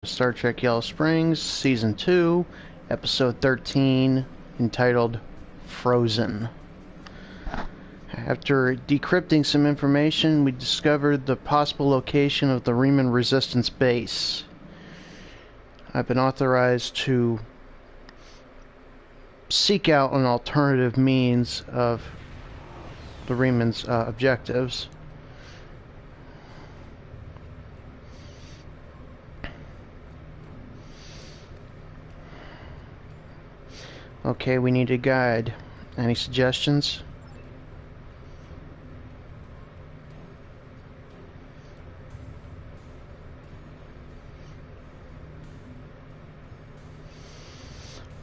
Star Trek Yellow Springs, Season 2, Episode 13, entitled Frozen. After decrypting some information, we discovered the possible location of the Riemann Resistance Base. I've been authorized to seek out an alternative means of the Riemann's objectives. Okay, we need a guide. Any suggestions?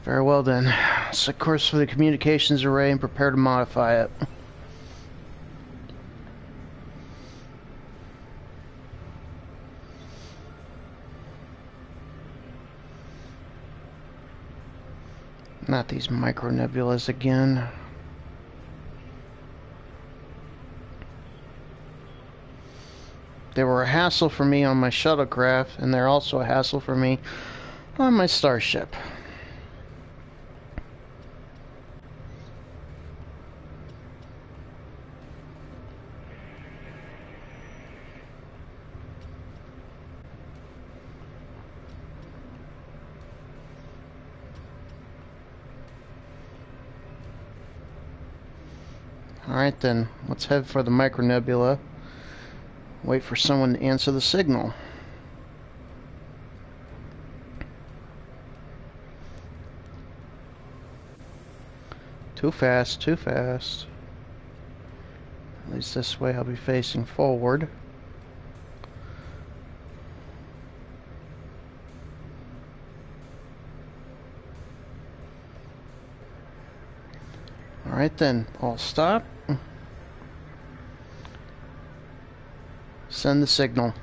Very well then. Set course for the communications array and prepare to modify it. Not these micronebulas again. They were a hassle for me on my shuttlecraft, and they're also a hassle for me on my starship. Alright then, let's head for the micronebula. Wait for someone to answer the signal. Too fast, too fast. At least this way I'll be facing forward. Alright then, I'll stop. Send the signal.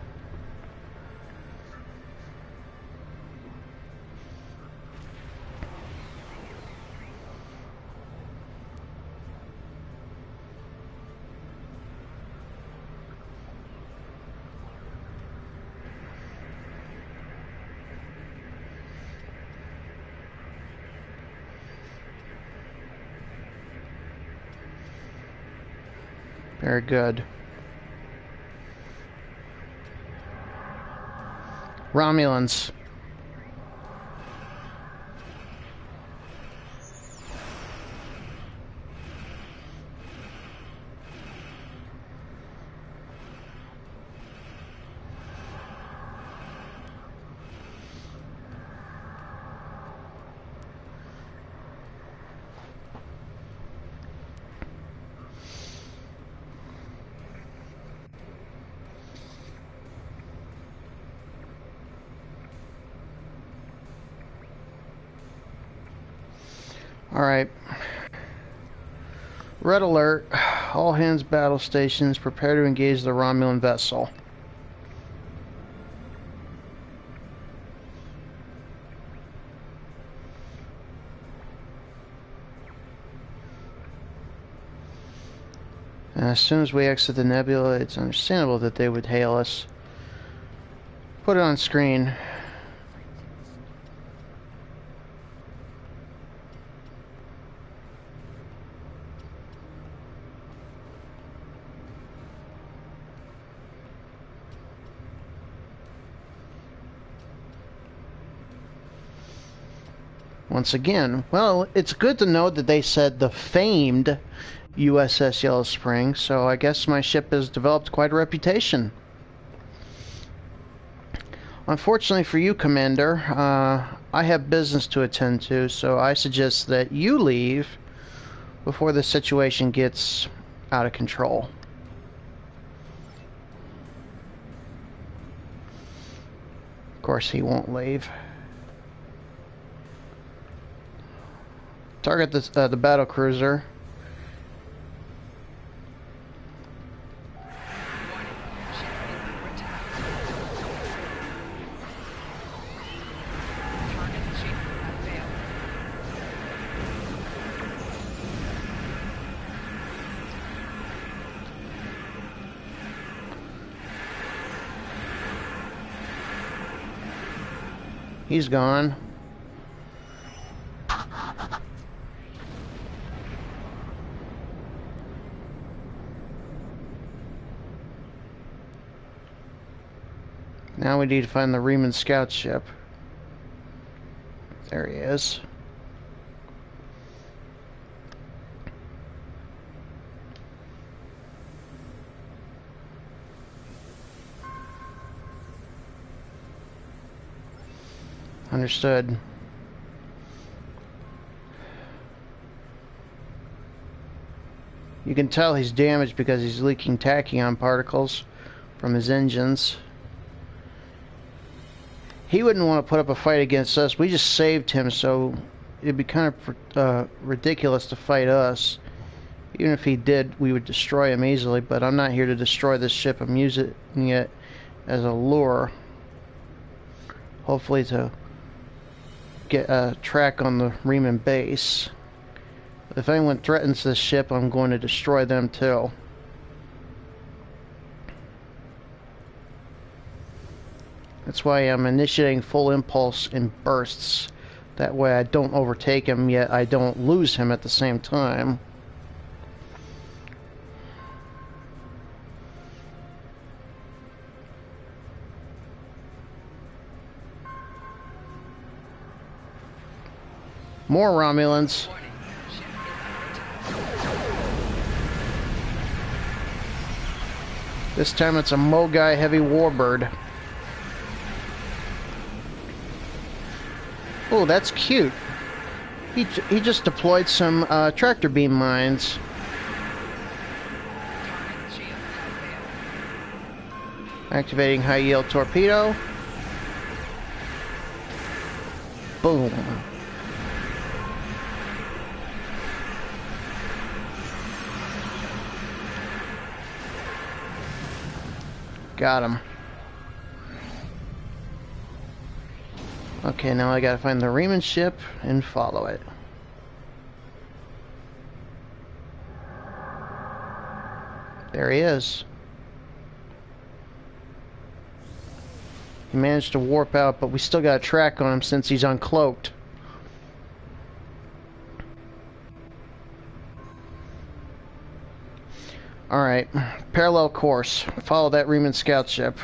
Very good. Romulans. Alright. Red alert. All hands battle stations prepare to engage the Romulan vessel. And as soon as we exit the nebula, it's understandable that they would hail us. Put it on screen. Once again, well, it's good to know that they said the famed USS Yellow Springs, so I guess my ship has developed quite a reputation. Unfortunately for you, Commander, I have business to attend to, so I suggest that you leave before the situation gets out of control. Of course, he won't leave. Target the battle cruiser. He's gone. Now we need to find the Riemann scout ship. There he is. Understood. You can tell he's damaged because he's leaking tachyon particles from his engines. He wouldn't want to put up a fight against us. We just saved him, so it'd be kind of ridiculous to fight us. Even if he did, we would destroy him easily, but I'm not here to destroy this ship. I'm using it as a lure. Hopefully to get a track on the Riemann base. If anyone threatens this ship, I'm going to destroy them too. That's why I'm initiating full impulse in bursts. That way I don't overtake him, yet I don't lose him at the same time. More Romulans. This time it's a Mogai heavy warbird. Oh, that's cute. He just deployed some tractor beam mines. Activating high yield torpedo. Boom. Got him. Okay, now I gotta find the Riemann ship and follow it. There he is. He managed to warp out, but we still got a track on him since he's uncloaked. Alright, parallel course. Follow that Riemann scout ship.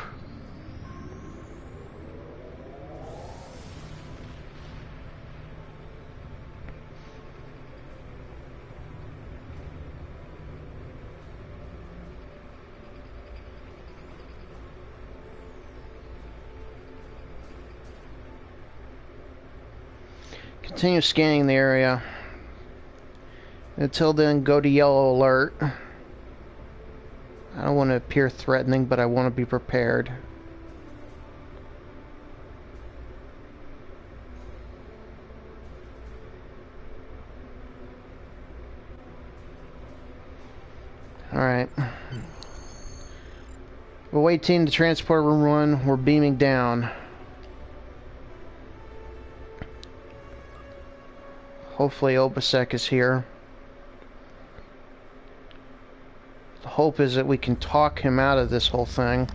Continue scanning the area. Until then, go to yellow alert. I don't want to appear threatening, but I want to be prepared. Alright. We're waiting the transport room run. We're beaming down. Hopefully Obasek is here. The hope is that we can talk him out of this whole thing.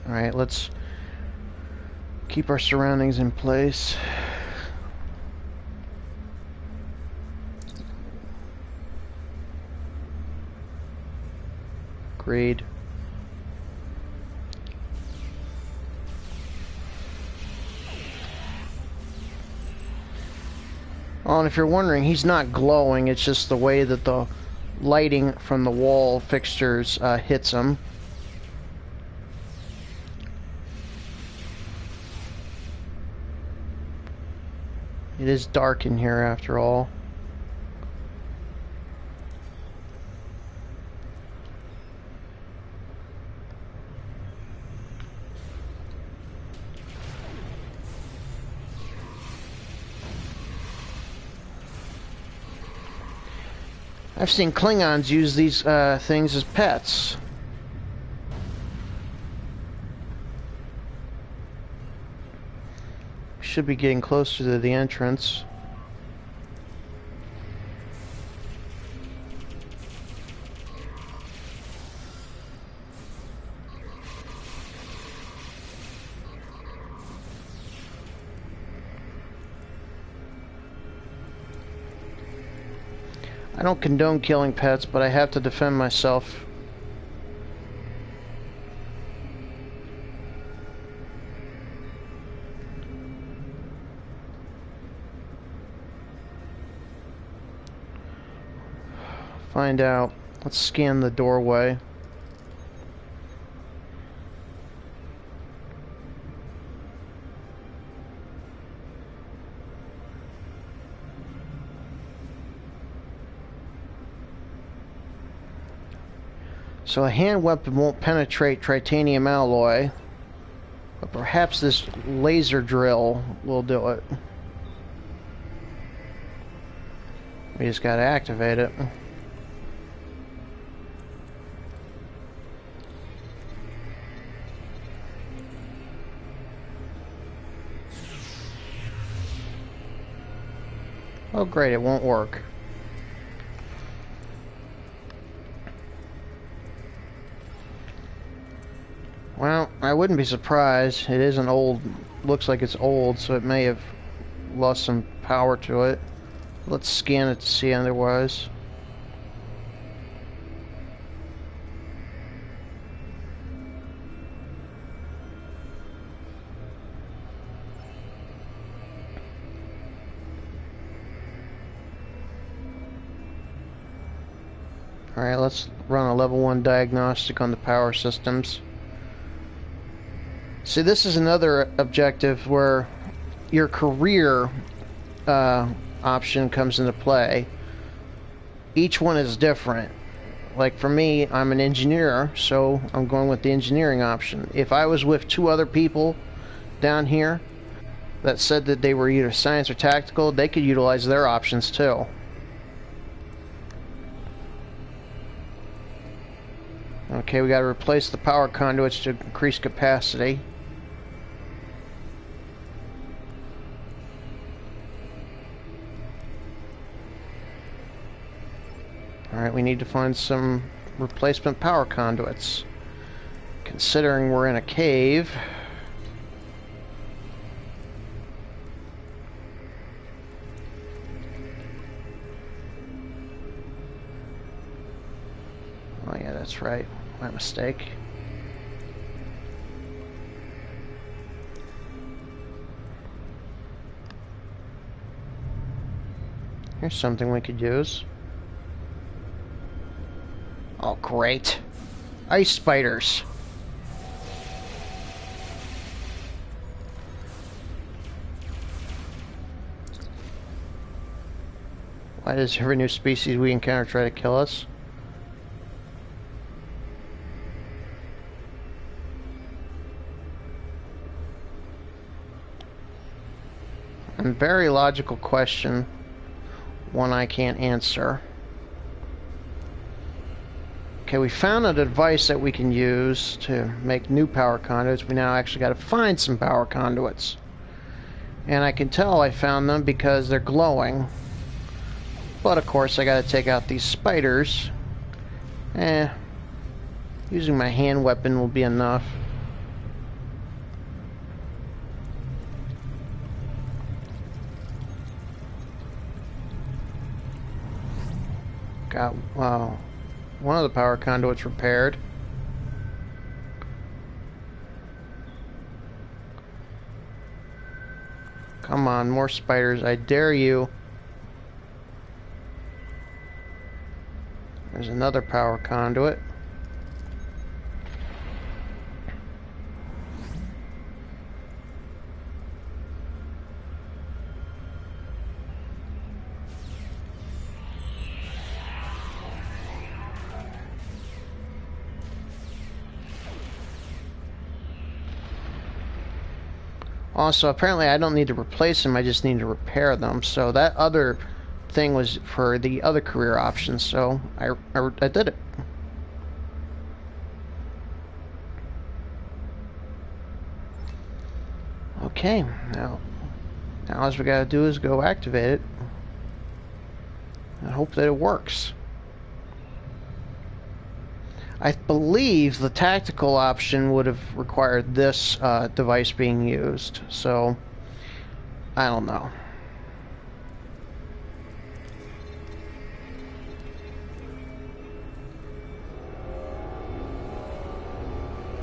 Alright, let's keep our surroundings in place. Agreed. Oh, and if you're wondering, he's not glowing, it's just the way that the lighting from the wall fixtures hits him. It is dark in here after all. I've seen Klingons use these things as pets. should be getting closer to the entrance. I don't condone killing pets, but I have to defend myself. Find out. Let's scan the doorway. So a hand weapon won't penetrate titanium alloy, but perhaps this laser drill will do it. We just gotta activate it. Oh great, it won't work. Well, I wouldn't be surprised. It is an old, looks like it's old, so it may have lost some power to it. Let's scan it to see otherwise. Alright, let's run a level 1 diagnostic on the power systems. See, this is another objective where your career option comes into play. Each one is different. Like for me, I'm an engineer, so I'm going with the engineering option. If I was with 2 other people down here that said that they were either science or tactical, they could utilize their options too. Okay, we got to replace the power conduits to increase capacity. Alright, we need to find some replacement power conduits. Considering we're in a cave. Oh yeah, that's right. My mistake. Here's something we could use. Oh, great. Ice spiders. Why does every new species we encounter try to kill us? A very logical question. One I can't answer. Okay, we found a device that we can use to make new power conduits. We now actually got to find some power conduits. And I can tell I found them because they're glowing. But of course I got to take out these spiders. Using my hand weapon will be enough. Got, wow. One of the power conduits repaired. Come on, more spiders, I dare you. There's another power conduit. Also, apparently I don't need to replace them, I just need to repair them. So that other thing was for the other career option, so I did it. Okay, now Now all we gotta do is go activate it and hope that it works. I believe the tactical option would have required this device being used, so I don't know.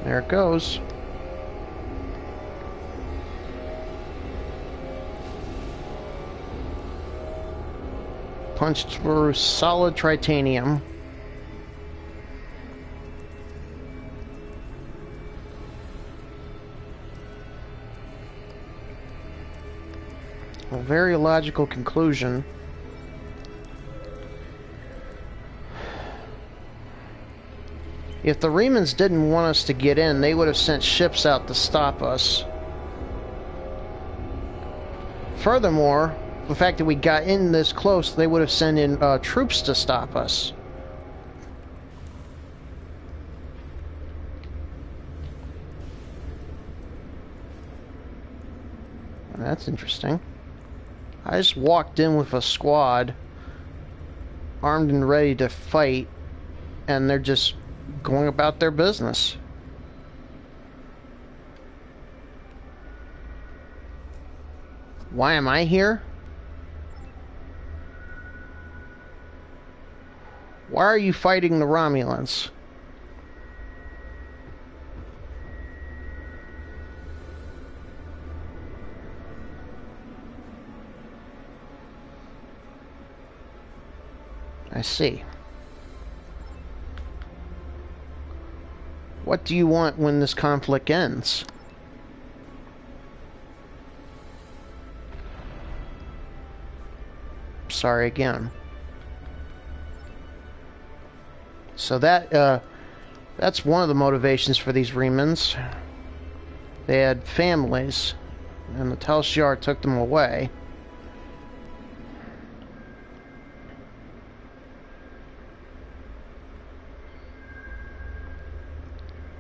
There it goes. Punched through solid titanium. A very logical conclusion. If the Remans didn't want us to get in, they would have sent ships out to stop us. Furthermore, the fact that we got in this close, they would have sent in troops to stop us. That's interesting. I just walked in with a squad, armed and ready to fight, and they're just going about their business. Why am I here? Why are you fighting the Romulans? I see. What do you want when this conflict ends? Sorry again. So that's one of the motivations for these Remans. They had families, and the Tal Shiar took them away.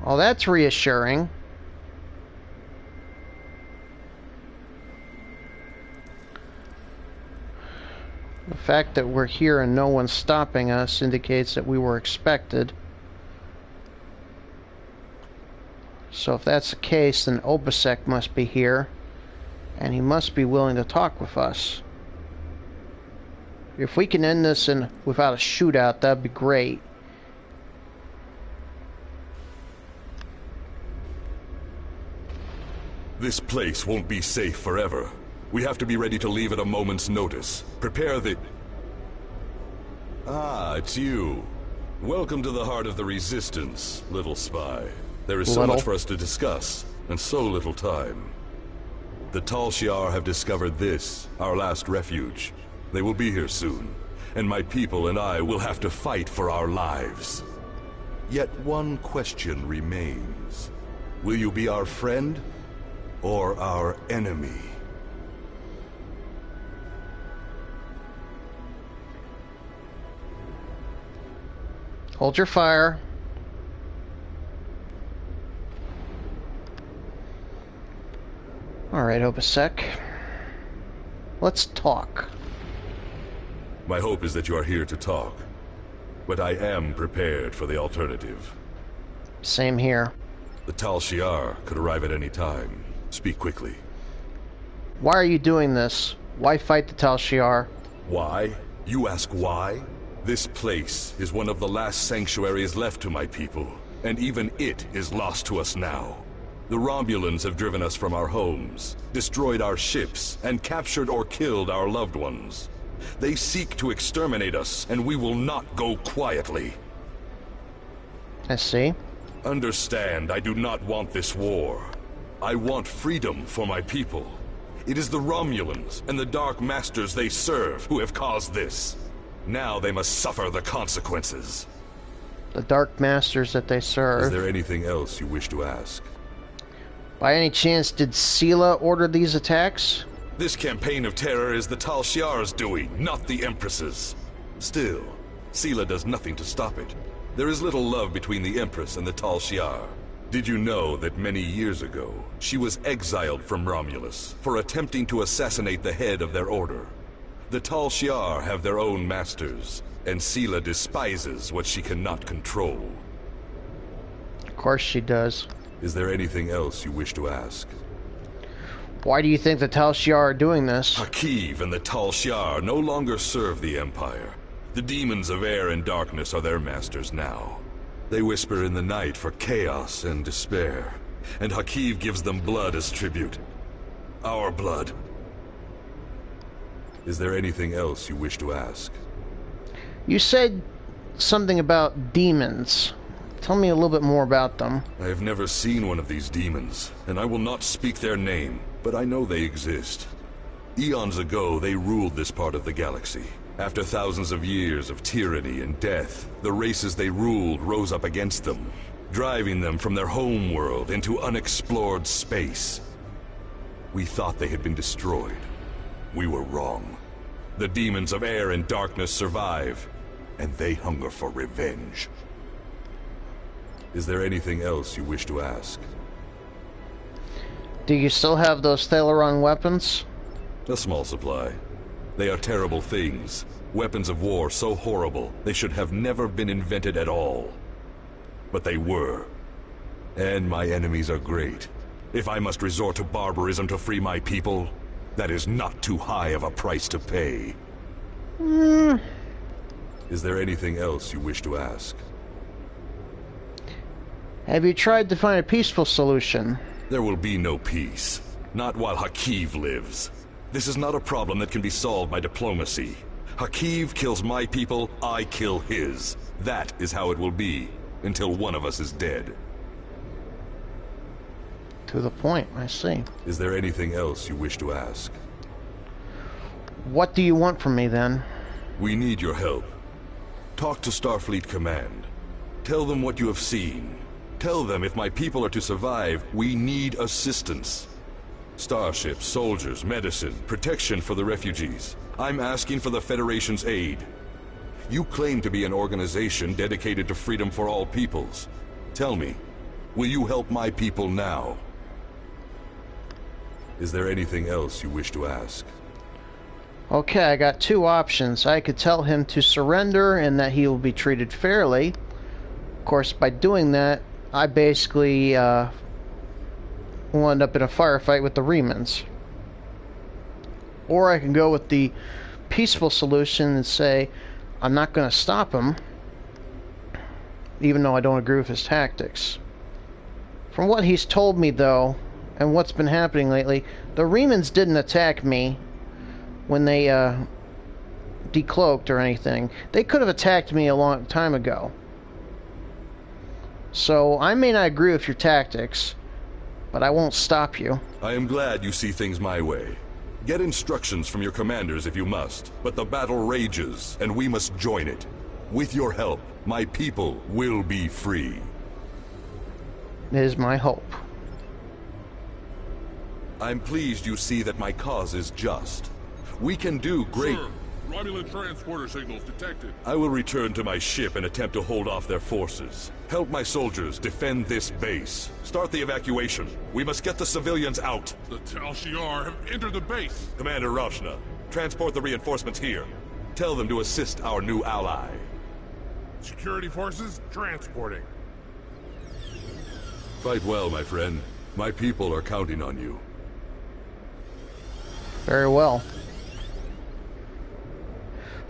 Well, that's reassuring. The fact that we're here and no one's stopping us indicates that we were expected. So if that's the case, then Obasek must be here, and he must be willing to talk with us. If we can end this without a shootout, that'd be great. This place won't be safe forever. We have to be ready to leave at a moment's notice. Prepare the... Ah, it's you. Welcome to the heart of the Resistance, little spy. There is so much for us to discuss, and so little time. The Tal Shiar have discovered this, our last refuge. They will be here soon, and my people and I will have to fight for our lives. Yet one question remains. Will you be our friend, or our enemy? Hold your fire. All right, Obasek. Let's talk. My hope is that you are here to talk, but I am prepared for the alternative. Same here. The Tal Shiar could arrive at any time. Speak quickly. Why are you doing this? Why fight the Tal Shiar? Why? You ask why? This place is one of the last sanctuaries left to my people, and even it is lost to us now. The Romulans have driven us from our homes, destroyed our ships, and captured or killed our loved ones. They seek to exterminate us, and we will not go quietly. I see. Understand, I do not want this war. I want freedom for my people. It is the Romulans and the Dark Masters they serve who have caused this. Now they must suffer the consequences. The Dark Masters that they serve. Is there anything else you wish to ask? By any chance, did Sela order these attacks? This campaign of terror is the Tal Shiar's doing, not the Empress's. Still, Sela does nothing to stop it. There is little love between the Empress and the Tal Shiar. Did you know that many years ago, she was exiled from Romulus for attempting to assassinate the head of their order? The Tal Shiar have their own masters, and Sela despises what she cannot control. Of course she does. Is there anything else you wish to ask? Why do you think the Tal Shiar are doing this? Hakiv and the Tal Shiar no longer serve the Empire. The demons of air and darkness are their masters now. They whisper in the night for chaos and despair, and Hakiv gives them blood as tribute. Our blood. Is there anything else you wish to ask? You said something about demons. Tell me a little bit more about them. I have never seen one of these demons, and I will not speak their name, but I know they exist. Eons ago, they ruled this part of the galaxy. After thousands of years of tyranny and death, the races they ruled rose up against them, driving them from their home world into unexplored space. We thought they had been destroyed. We were wrong. The demons of air and darkness survive, and they hunger for revenge. Is there anything else you wish to ask? Do you still have those Thalaron weapons? A small supply. They are terrible things. Weapons of war so horrible, they should have never been invented at all. But they were. And my enemies are great. If I must resort to barbarism to free my people, that is not too high of a price to pay. Is there anything else you wish to ask? Have you tried to find a peaceful solution? There will be no peace. Not while Hakiv lives. This is not a problem that can be solved by diplomacy. Hakiv kills my people, I kill his. That is how it will be, until one of us is dead. To the point, I see. Is there anything else you wish to ask? What do you want from me, then? We need your help. Talk to Starfleet Command. Tell them what you have seen. Tell them if my people are to survive, we need assistance. Starships, soldiers, medicine, protection for the refugees. I'm asking for the Federation's aid. You claim to be an organization dedicated to freedom for all peoples. Tell me, will you help my people now? Is there anything else you wish to ask? Okay, I got two options. I could tell him to surrender and that he will be treated fairly. Of course, by doing that, I basically will end up in a firefight with the Remans. Or I can go with the peaceful solution and say, I'm not going to stop him, even though I don't agree with his tactics. From what he's told me, though, and what's been happening lately, the Remans didn't attack me when they decloaked or anything. They could have attacked me a long time ago. So I may not agree with your tactics, but I won't stop you. I am glad you see things my way. Get instructions from your commanders if you must, but the battle rages, and we must join it. With your help, my people will be free. It is my hope. I'm pleased you see that my cause is just. We can do great... Sir, Romulan transporter signals detected. I will return to my ship and attempt to hold off their forces. Help my soldiers defend this base. Start the evacuation. We must get the civilians out. The Tal Shiar have entered the base. Commander Raushna, transport the reinforcements here. Tell them to assist our new ally. Security forces transporting. Fight well, my friend. My people are counting on you. Very well.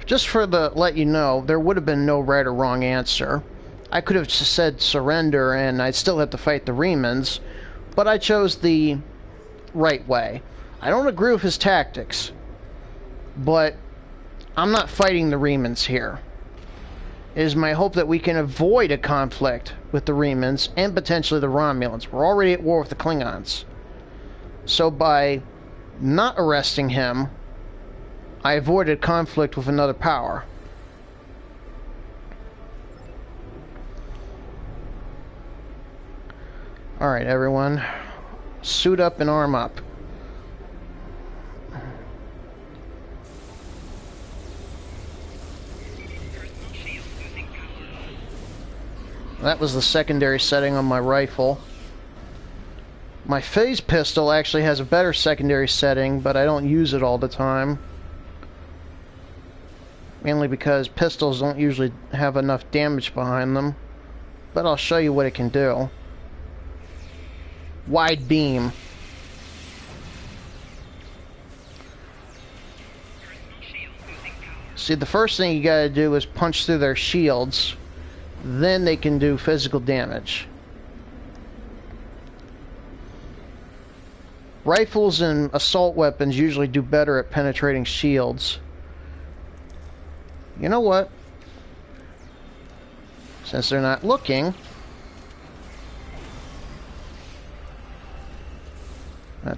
Just for the let you know, there would have been no right or wrong answer. I could have just said surrender and I'd still have to fight the Remans, but I chose the right way. I don't agree with his tactics, but I'm not fighting the Remans here. It is my hope that we can avoid a conflict with the Remans and potentially the Romulans. We're already at war with the Klingons. So by not arresting him, I avoided conflict with another power. Alright, everyone. Suit up and arm up. That was the secondary setting on my rifle. My phase pistol actually has a better secondary setting, but I don't use it all the time. Mainly because pistols don't usually have enough damage behind them. But I'll show you what it can do. Wide beam. See, the first thing you gotta do is punch through their shields. Then they can do physical damage. Rifles and assault weapons usually do better at penetrating shields. You know what? Since they're not looking,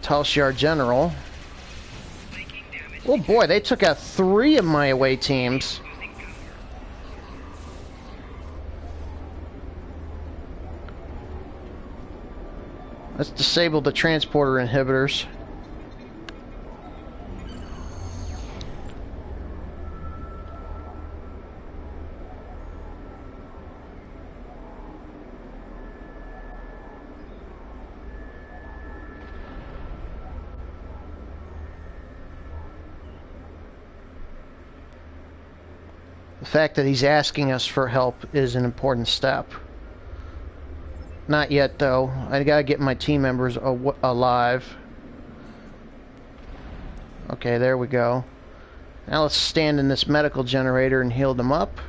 Tal Shiar General. Oh boy, they took out 3 of my away teams. Let's disable the transporter inhibitors. The fact that he's asking us for help is an important step. Not yet, though. I gotta get my team members alive. Okay, there we go. Now let's stand in this medical generator and heal them up.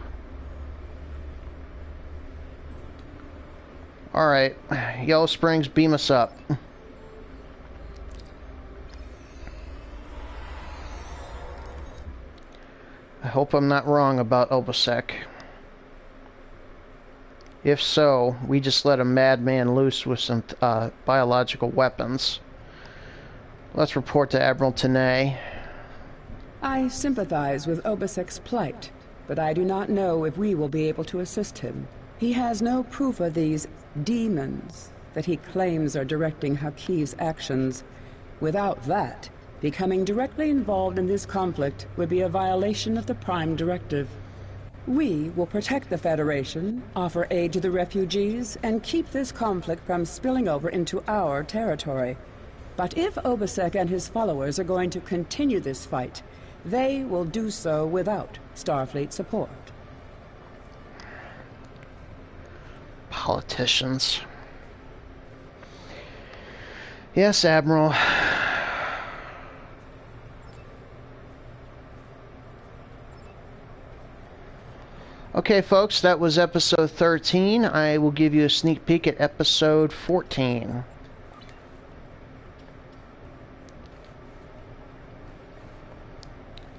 Alright, Yellow Springs, beam us up. I hope I'm not wrong about Obasek. If so, we just let a madman loose with some biological weapons. Let's report to Admiral Tanay. I sympathize with Obasek's plight, but I do not know if we will be able to assist him. He has no proof of these demons that he claims are directing Hakiv's actions. Without that, becoming directly involved in this conflict would be a violation of the Prime Directive. We will protect the Federation, offer aid to the refugees, and keep this conflict from spilling over into our territory. But if Obasek and his followers are going to continue this fight, they will do so without Starfleet support. Politicians. Yes, Admiral. Okay, folks, that was episode 13. I will give you a sneak peek at episode 14.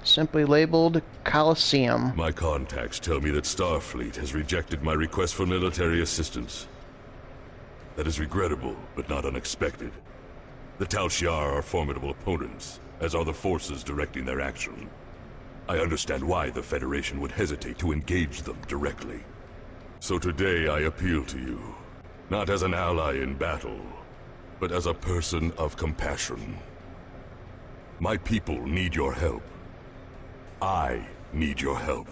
Simply labeled Coliseum. My contacts tell me that Starfleet has rejected my request for military assistance. That is regrettable, but not unexpected. The Tal Shiar are formidable opponents, as are the forces directing their action. I understand why the Federation would hesitate to engage them directly. So today I appeal to you, not as an ally in battle, but as a person of compassion. My people need your help. I need your help.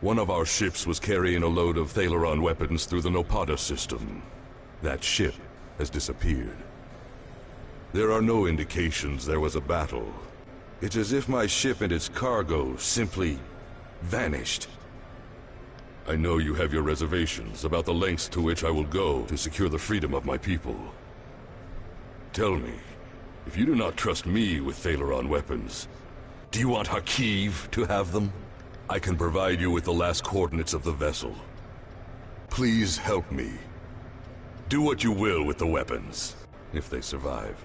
One of our ships was carrying a load of Thalaron weapons through the Nopata system. That ship has disappeared. There are no indications there was a battle. It's as if my ship and its cargo simply vanished. I know you have your reservations about the lengths to which I will go to secure the freedom of my people. Tell me, if you do not trust me with Thalaron weapons, do you want Hakiv to have them? I can provide you with the last coordinates of the vessel. Please help me. Do what you will with the weapons, if they survive.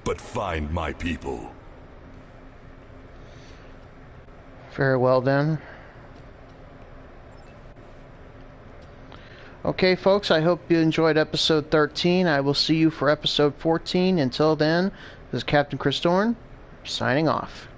But find my people. Very well then. Okay, folks, I hope you enjoyed episode 13. I will see you for episode 14. Until then, this is Captain Chris Dorn, signing off.